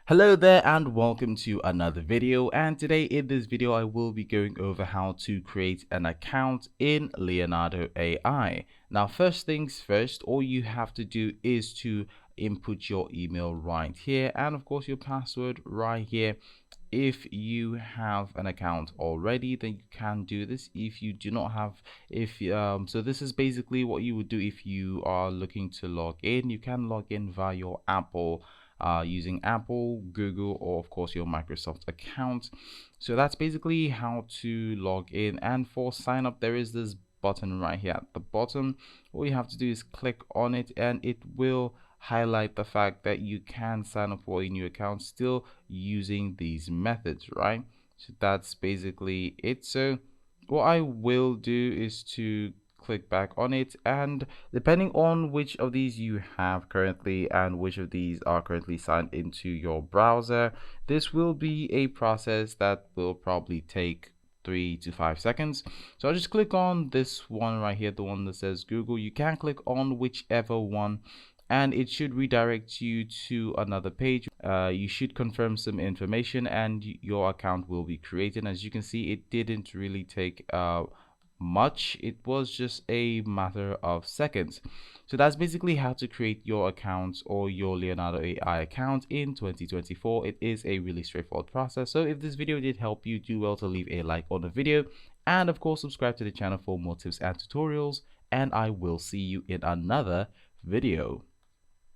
Hello there and welcome to another video, and today in this video I will be going over how to create an account in Leonardo AI. Now first things first, all you have to do is to input your email right here and of course your password right here. If you have an account already, then you can do this. If you do not have, so this is basically what you would do if you are looking to log in. You can log in via your Apple using Apple, Google, or of course your Microsoft account. So that's basically how to log in. And for sign up, there is this button right here at the bottom. All you have to do is click on it and it will highlight the fact that you can sign up for a new account still using these methods, right? So that's basically it. So what I will do is to click back on it, and depending on which of these you have currently and which of these are currently signed into your browser, this will be a process that will probably take 3 to 5 seconds. So I'll just click on this one right here, the one that says Google. You can click on whichever one and it should redirect you to another page. You should confirm some information and your account will be created. As you can see, it didn't really take much. It was just a matter of seconds. So that's basically how to create your account or your Leonardo AI account in 2024. It is a really straightforward process. So if this video did help you, do well to leave a like on the video and of course subscribe to the channel for more tips and tutorials, and I will see you in another video.